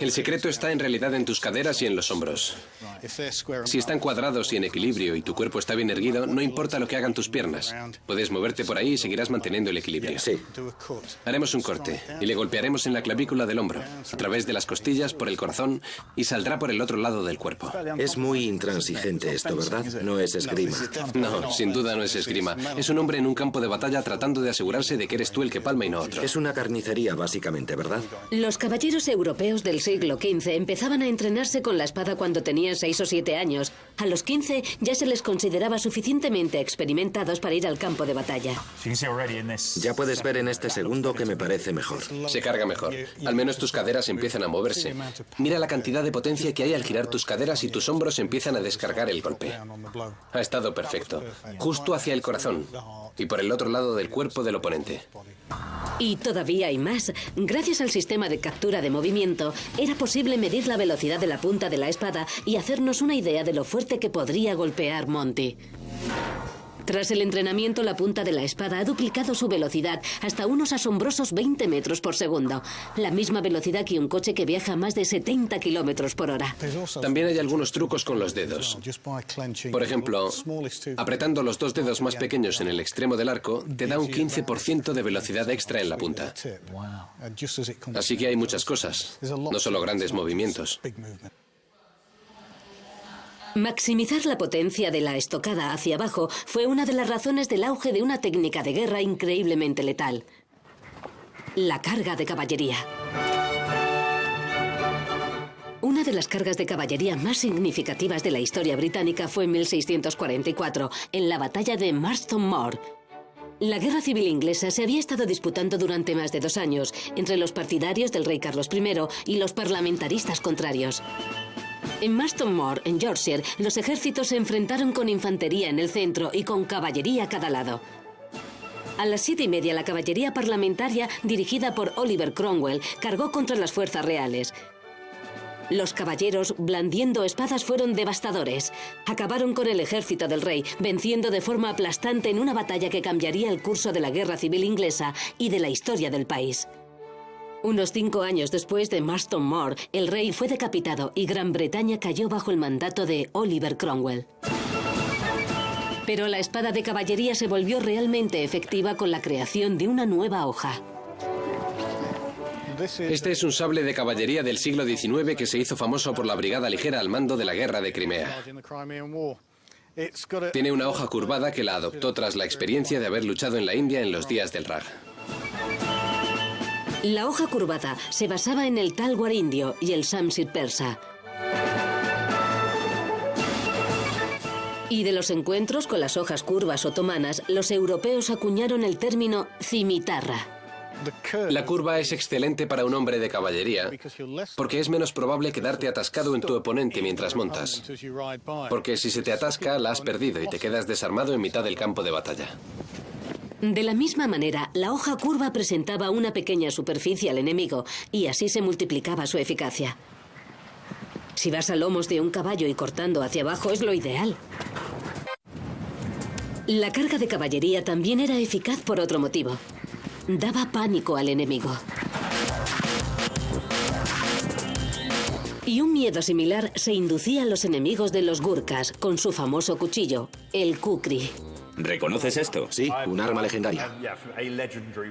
El secreto está en realidad en tus caderas y en los hombros. Si están cuadrados y en equilibrio y tu cuerpo está bien erguido, no importa lo que hagan tus piernas. Puedes moverte por ahí y seguirás manteniendo el equilibrio. Sí. Haremos un corte y le golpearemos en la clavícula del hombro, a través de las costillas, por el corazón y saldrá por el otro lado del cuerpo. Es muy intransigente esto, ¿verdad? No es esgrima. No, sin duda no es esgrima. Es un hombre en un campo de batalla tratando de asegurarse de que eres tú el que palma y no otro. Es una carnicería, básicamente, ¿verdad? Los caballeros europeos del siglo XV empezaban a entrenarse con la espada cuando tenían 6 o 7 años. A los 15 ya se les consideraba suficientemente experimentados para ir al campo de batalla. Ya puedes ver en este segundo que me parece mejor. Se carga mejor. Al menos tus caderas empiezan a moverse. Mira la cantidad de potencia que hay al girar tus caderas y tus hombros empiezan a descargar el golpe. Ha estado perfecto. Justo hacia el corazón y por el otro lado del cuerpo del oponente. Y todavía hay más. Gracias al sistema de captura de movimiento, era posible medir la velocidad de la punta de la espada y hacernos una idea de lo fuerte que podría golpear Monty. Tras el entrenamiento, la punta de la espada ha duplicado su velocidad hasta unos asombrosos 20 metros por segundo. La misma velocidad que un coche que viaja a más de 70 kilómetros por hora. También hay algunos trucos con los dedos. Por ejemplo, apretando los 2 dedos más pequeños en el extremo del arco, te da un 15% de velocidad extra en la punta. Así que hay muchas cosas, no solo grandes movimientos. Maximizar la potencia de la estocada hacia abajo fue una de las razones del auge de una técnica de guerra increíblemente letal: la carga de caballería. Una de las cargas de caballería más significativas de la historia británica fue en 1644, en la batalla de Marston Moor. La guerra civil inglesa se había estado disputando durante más de 2 años entre los partidarios del rey Carlos I y los parlamentaristas contrarios. En Marston Moor, en Yorkshire, los ejércitos se enfrentaron con infantería en el centro y con caballería a cada lado. A las 7:30, la caballería parlamentaria, dirigida por Oliver Cromwell, cargó contra las fuerzas reales. Los caballeros, blandiendo espadas, fueron devastadores. Acabaron con el ejército del rey, venciendo de forma aplastante en una batalla que cambiaría el curso de la guerra civil inglesa y de la historia del país. Unos 5 años después de Marston Moor, el rey fue decapitado y Gran Bretaña cayó bajo el mandato de Oliver Cromwell. Pero la espada de caballería se volvió realmente efectiva con la creación de una nueva hoja. Este es un sable de caballería del siglo XIX que se hizo famoso por la brigada ligera al mando de la guerra de Crimea. Tiene una hoja curvada que la adoptó tras la experiencia de haber luchado en la India en los días del Raj. La hoja curvada se basaba en el talwar indio y el samsir persa. Y de los encuentros con las hojas curvas otomanas, los europeos acuñaron el término cimitarra. La curva es excelente para un hombre de caballería porque es menos probable quedarte atascado en tu oponente mientras montas. Porque si se te atasca, la has perdido y te quedas desarmado en mitad del campo de batalla. De la misma manera, la hoja curva presentaba una pequeña superficie al enemigo y así se multiplicaba su eficacia. Si vas a lomos de un caballo y cortando hacia abajo es lo ideal. La carga de caballería también era eficaz por otro motivo. Daba pánico al enemigo. Y un miedo similar se inducía a los enemigos de los gurkhas con su famoso cuchillo, el kukri. ¿Reconoces esto? Sí, un arma legendaria.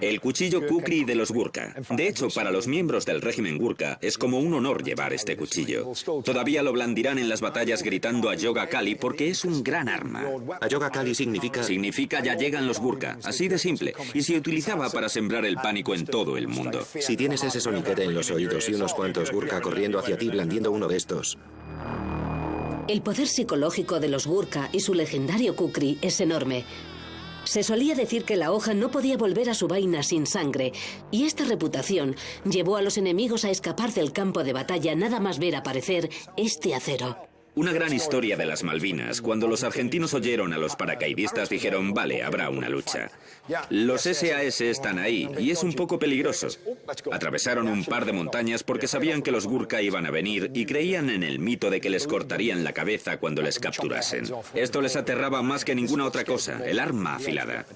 El cuchillo kukri de los Gurkha. De hecho, para los miembros del régimen Gurkha es como un honor llevar este cuchillo. Todavía lo blandirán en las batallas gritando a Yoga Kali porque es un gran arma. Yoga Kali significa... Significa ya llegan los Gurkha, así de simple. Y se utilizaba para sembrar el pánico en todo el mundo. Si tienes ese soniquete en los oídos y unos cuantos Gurkha corriendo hacia ti blandiendo uno de estos... El poder psicológico de los Gurkha y su legendario kukri es enorme. Se solía decir que la hoja no podía volver a su vaina sin sangre, y esta reputación llevó a los enemigos a escapar del campo de batalla nada más ver aparecer este acero. Una gran historia de las Malvinas. Cuando los argentinos oyeron a los paracaidistas dijeron, vale, habrá una lucha. Los SAS están ahí y es un poco peligroso. Atravesaron un par de montañas porque sabían que los Gurkha iban a venir y creían en el mito de que les cortarían la cabeza cuando les capturasen. Esto les aterraba más que ninguna otra cosa, el arma afilada.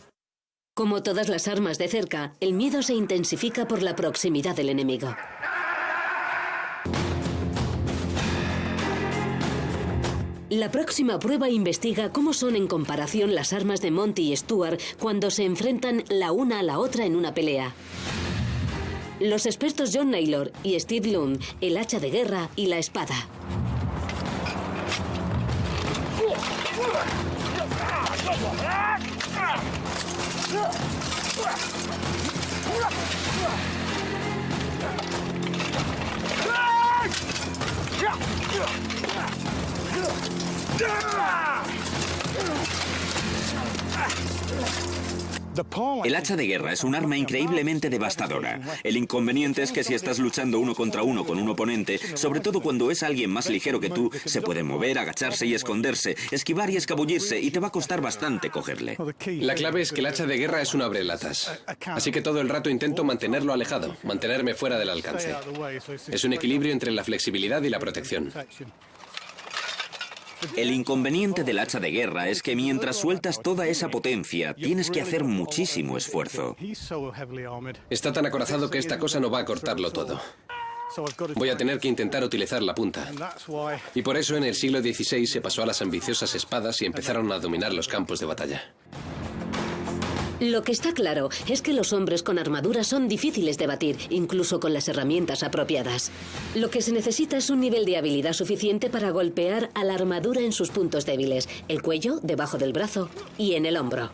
Como todas las armas de cerca, el miedo se intensifica por la proximidad del enemigo. La próxima prueba investiga cómo son en comparación las armas de Monty y Stuart cuando se enfrentan la una a la otra en una pelea. Los expertos John Naylor y Steve Lund, el hacha de guerra y la espada. El hacha de guerra es un arma increíblemente devastadora. El inconveniente es que si estás luchando uno contra uno con un oponente, sobre todo cuando es alguien más ligero que tú, se puede mover, agacharse y esconderse, esquivar y escabullirse, y te va a costar bastante cogerle. La clave es que el hacha de guerra es un abrelatas. Así que todo el rato intento mantenerlo alejado, mantenerme fuera del alcance. Es un equilibrio entre la flexibilidad y la protección. El inconveniente del hacha de guerra es que mientras sueltas toda esa potencia, tienes que hacer muchísimo esfuerzo. Está tan acorazado que esta cosa no va a cortarlo todo. Voy a tener que intentar utilizar la punta. Y por eso en el siglo XVI se pasó a las ambiciosas espadas y empezaron a dominar los campos de batalla. Lo que está claro es que los hombres con armadura son difíciles de batir, incluso con las herramientas apropiadas. Lo que se necesita es un nivel de habilidad suficiente para golpear a la armadura en sus puntos débiles: el cuello, debajo del brazo y en el hombro.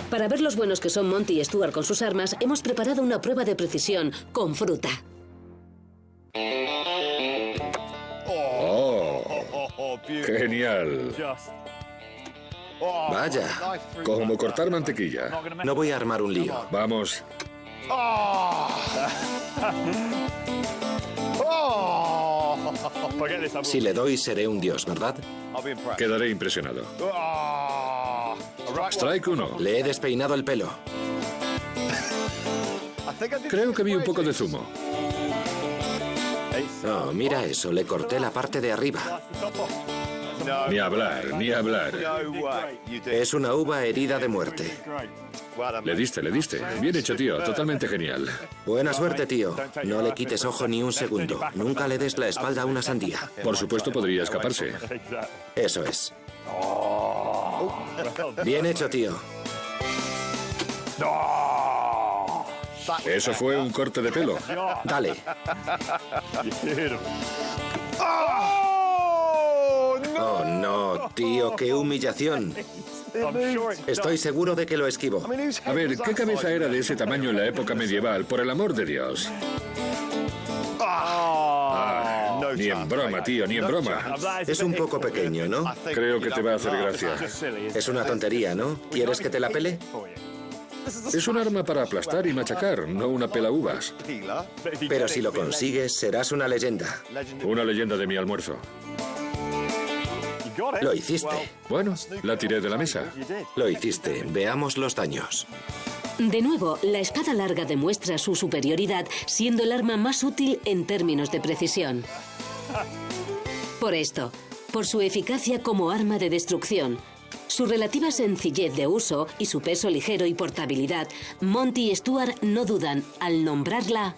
Para ver los buenos que son Monty y Stuart con sus armas, hemos preparado una prueba de precisión con fruta. ¡Oh! ¡Genial! Vaya, Como cortar mantequilla. no voy a armar un lío. Vamos. Si le doy, seré un dios, ¿verdad? Quedaré impresionado. Strike 1. Le he despeinado el pelo. Creo que vi un poco de zumo. No, mira eso, le corté la parte de arriba. Ni hablar, ni hablar. Es una uva herida de muerte. Le diste. Bien hecho, tío. Totalmente genial. Buena suerte, tío. No le quites ojo ni un segundo. Nunca le des la espalda a una sandía. Por supuesto, podría escaparse. Eso es. Bien hecho, tío. Eso fue un corte de pelo. Dale. Oh, no, tío, qué humillación. Estoy seguro de que lo esquivo. A ver, ¿qué cabeza era de ese tamaño en la época medieval? Por el amor de Dios. Ni en broma, tío, ni en broma. Es un poco pequeño, ¿no? Creo que te va a hacer gracia. Es una tontería, ¿no? ¿Quieres que te la pele? Es un arma para aplastar y machacar, no una pelauvas. Pero si lo consigues, serás una leyenda. Una leyenda de mi almuerzo. Lo hiciste. Bueno, la tiré de la mesa. Lo hiciste. Veamos los daños. De nuevo, la espada larga demuestra su superioridad, siendo el arma más útil en términos de precisión. Por esto, por su eficacia como arma de destrucción, su relativa sencillez de uso y su peso ligero y portabilidad, Monty y Stuart no dudan al nombrarla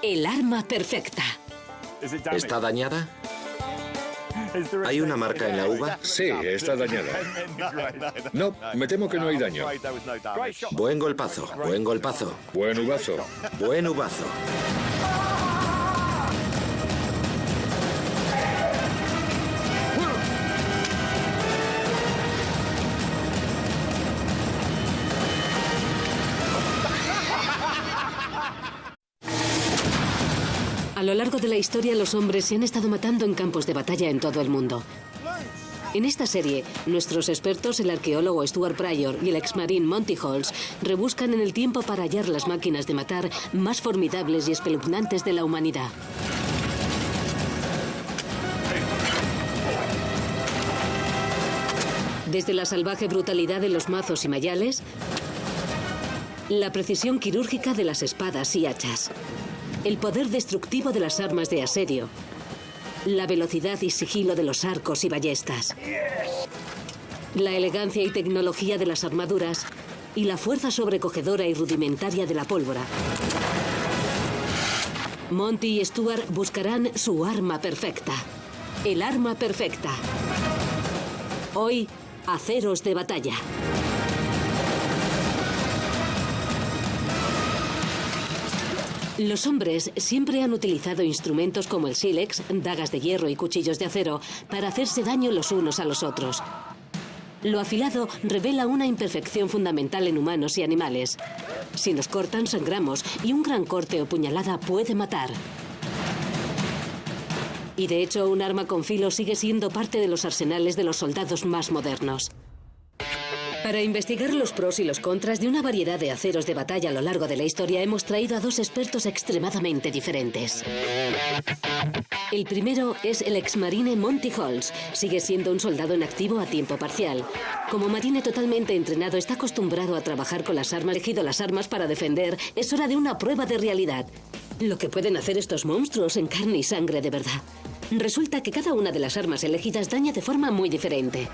el arma perfecta. ¿Está dañada? ¿Hay una marca en la uva? Sí, está dañada. No, me temo que no hay daño. Buen golpazo, buen golpazo. Buen uvazo. Buen uvazo. A lo largo de la historia, los hombres se han estado matando en campos de batalla en todo el mundo. En esta serie, nuestros expertos, el arqueólogo Stuart Pryor y el exmarín Monty Halls, rebuscan en el tiempo para hallar las máquinas de matar más formidables y espeluznantes de la humanidad. Desde la salvaje brutalidad de los mazos y mayales, la precisión quirúrgica de las espadas y hachas, el poder destructivo de las armas de asedio, la velocidad y sigilo de los arcos y ballestas, la elegancia y tecnología de las armaduras y la fuerza sobrecogedora y rudimentaria de la pólvora. Monty y Stuart buscarán su arma perfecta. El arma perfecta. Hoy, aceros de batalla. Los hombres siempre han utilizado instrumentos como el sílex, dagas de hierro y cuchillos de acero para hacerse daño los unos a los otros. Lo afilado revela una imperfección fundamental en humanos y animales. Si nos cortan, sangramos, y un gran corte o puñalada puede matar. Y de hecho, un arma con filo sigue siendo parte de los arsenales de los soldados más modernos. Para investigar los pros y los contras de una variedad de aceros de batalla a lo largo de la historia, hemos traído a dos expertos extremadamente diferentes. El primero es el exmarine Monty Halls. Sigue siendo un soldado en activo a tiempo parcial. Como marine totalmente entrenado, está acostumbrado a trabajar con las armas. Elegido las armas para defender. Es hora de una prueba de realidad. Lo que pueden hacer estos monstruos en carne y sangre de verdad. Resulta que cada una de las armas elegidas daña de forma muy diferente.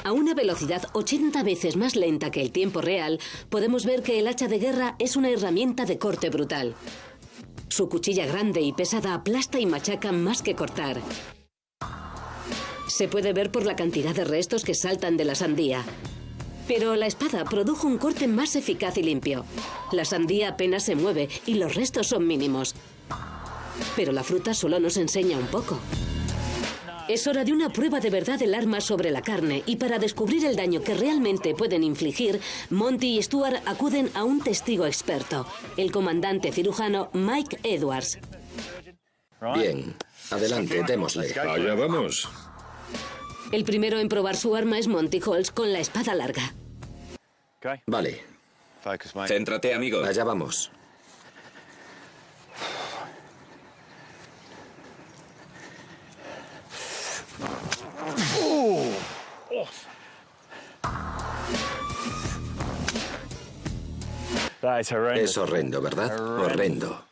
A una velocidad 80 veces más lenta que el tiempo real, podemos ver que el hacha de guerra es una herramienta de corte brutal. Su cuchilla grande y pesada aplasta y machaca más que cortar. Se puede ver por la cantidad de restos que saltan de la sandía. Pero la espada produjo un corte más eficaz y limpio. La sandía apenas se mueve y los restos son mínimos. Pero la fruta solo nos enseña un poco. Es hora de una prueba de verdad del arma sobre la carne, y para descubrir el daño que realmente pueden infligir, Monty y Stuart acuden a un testigo experto, el comandante cirujano Mike Edwards. Bien, adelante, démosle. Allá vamos. El primero en probar su arma es Monty Holtz con la espada larga. Vale, Céntrate, amigo. allá vamos. Es horrendo, ¿verdad? Horrendo.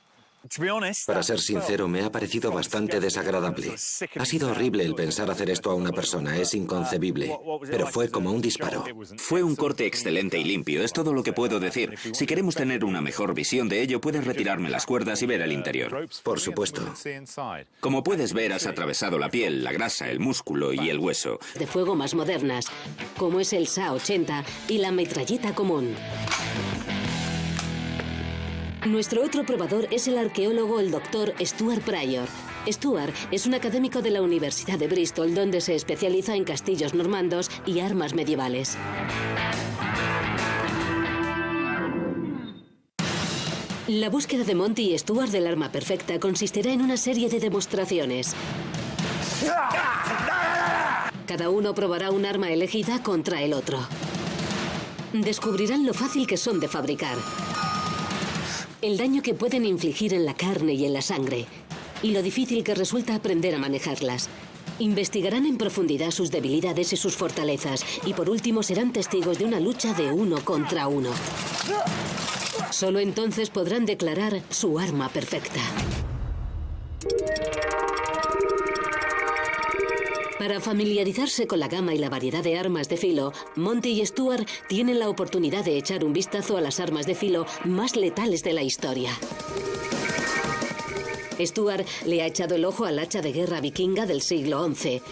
Para ser sincero, me ha parecido bastante desagradable. Ha sido horrible el pensar hacer esto a una persona, es inconcebible. Pero fue como un disparo. Fue un corte excelente y limpio, es todo lo que puedo decir. Si queremos tener una mejor visión de ello, puedes retirarme las cuerdas y ver el interior. Por supuesto. Como puedes ver, has atravesado la piel, la grasa, el músculo y el hueso. De fuego más modernas, como es el SA-80 y la metralleta común. Nuestro otro probador es el arqueólogo el Dr. Stuart Pryor. Stuart es un académico de la Universidad de Bristol, donde se especializa en castillos normandos y armas medievales. La búsqueda de Monty y Stuart del arma perfecta consistirá en una serie de demostraciones. Cada uno probará un arma elegida contra el otro. Descubrirán lo fácil que son de fabricar, el daño que pueden infligir en la carne y en la sangre, y lo difícil que resulta aprender a manejarlas. Investigarán en profundidad sus debilidades y sus fortalezas, y por último serán testigos de una lucha de 1 contra 1. Solo entonces podrán declarar su arma perfecta. Para familiarizarse con la gama y la variedad de armas de filo, Monty y Stuart tienen la oportunidad de echar un vistazo a las armas de filo más letales de la historia. Stuart le ha echado el ojo al hacha de guerra vikinga del siglo XI.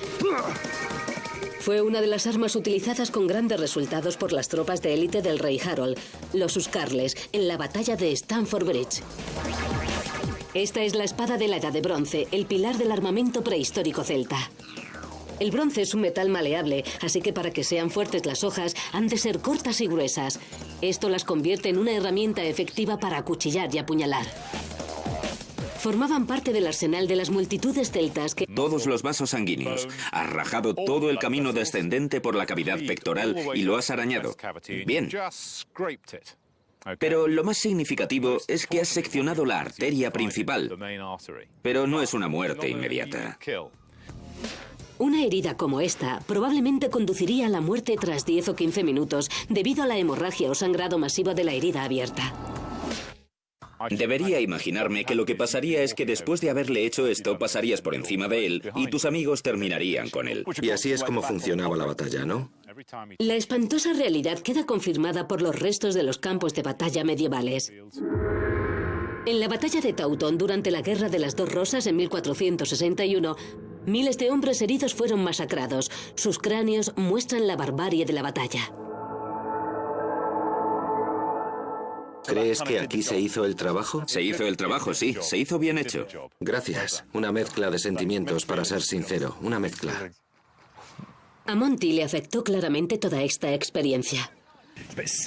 Fue una de las armas utilizadas con grandes resultados por las tropas de élite del rey Harold, los Huscarles, en la batalla de Stamford Bridge. Esta es la espada de la Edad de Bronce, el pilar del armamento prehistórico celta. El bronce es un metal maleable, así que para que sean fuertes las hojas han de ser cortas y gruesas. Esto las convierte en una herramienta efectiva para acuchillar y apuñalar. Formaban parte del arsenal de las multitudes celtas que... Todos los vasos sanguíneos. Has rajado todo el camino descendente por la cavidad pectoral y lo has arañado. Bien. Pero lo más significativo es que has seccionado la arteria principal. Pero no es una muerte inmediata. Una herida como esta probablemente conduciría a la muerte tras 10 o 15 minutos debido a la hemorragia o sangrado masivo de la herida abierta. Debería imaginarme que lo que pasaría es que después de haberle hecho esto pasarías por encima de él y tus amigos terminarían con él. Y así es como funcionaba la batalla, ¿no? La espantosa realidad queda confirmada por los restos de los campos de batalla medievales. En la batalla de Taunton durante la Guerra de las Dos Rosas en 1461, miles de hombres heridos fueron masacrados. Sus cráneos muestran la barbarie de la batalla. ¿Crees que aquí se hizo el trabajo? Se hizo el trabajo, sí. Se hizo bien hecho. Gracias. Una mezcla de sentimientos, para ser sincero. Una mezcla. A Monty le afectó claramente toda esta experiencia.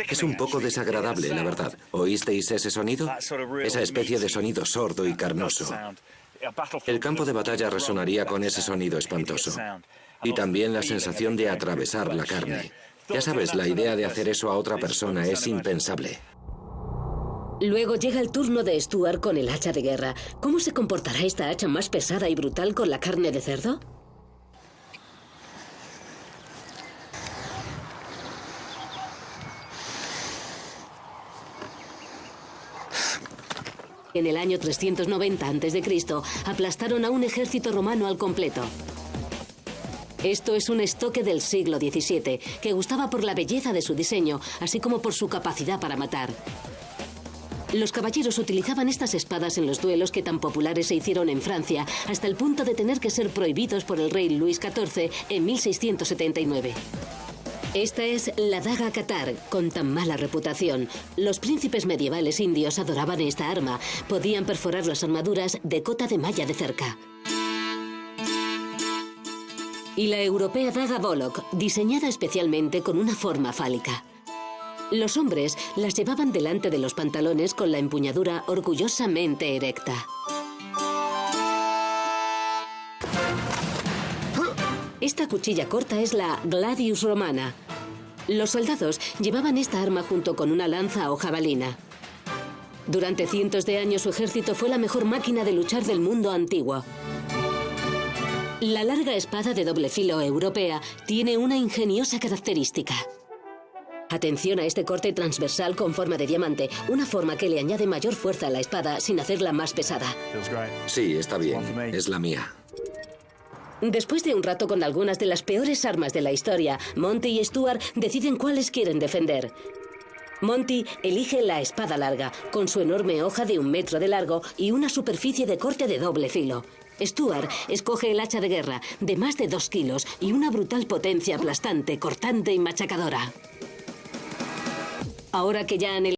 Es un poco desagradable, la verdad. ¿Oísteis ese sonido? Esa especie de sonido sordo y carnoso. El campo de batalla resonaría con ese sonido espantoso. Y también la sensación de atravesar la carne. Ya sabes, la idea de hacer eso a otra persona es impensable. Luego llega el turno de Stuart con el hacha de guerra. ¿Cómo se comportará esta hacha más pesada y brutal con la carne de cerdo? En el año 390 a.C. aplastaron a un ejército romano al completo. Esto es un estoque del siglo XVII, que gustaba por la belleza de su diseño, así como por su capacidad para matar. Los caballeros utilizaban estas espadas en los duelos que tan populares se hicieron en Francia, hasta el punto de tener que ser prohibidos por el rey Luis XIV en 1679. Esta es la daga Qatar, con tan mala reputación. Los príncipes medievales indios adoraban esta arma. Podían perforar las armaduras de cota de malla de cerca. Y la europea daga Bolok, diseñada especialmente con una forma fálica. Los hombres las llevaban delante de los pantalones con la empuñadura orgullosamente erecta. Esta cuchilla corta es la Gladius Romana. Los soldados llevaban esta arma junto con una lanza o jabalina. Durante cientos de años su ejército fue la mejor máquina de luchar del mundo antiguo. La larga espada de doble filo europea tiene una ingeniosa característica. Atención a este corte transversal con forma de diamante, una forma que le añade mayor fuerza a la espada sin hacerla más pesada. Sí, está bien. Es la mía. Después de un rato con algunas de las peores armas de la historia, Monty y Stuart deciden cuáles quieren defender. Monty elige la espada larga, con su enorme hoja de 1 metro de largo y una superficie de corte de doble filo. Stuart escoge el hacha de guerra, de más de 2 kilos y una brutal potencia aplastante, cortante y machacadora. Ahora que ya han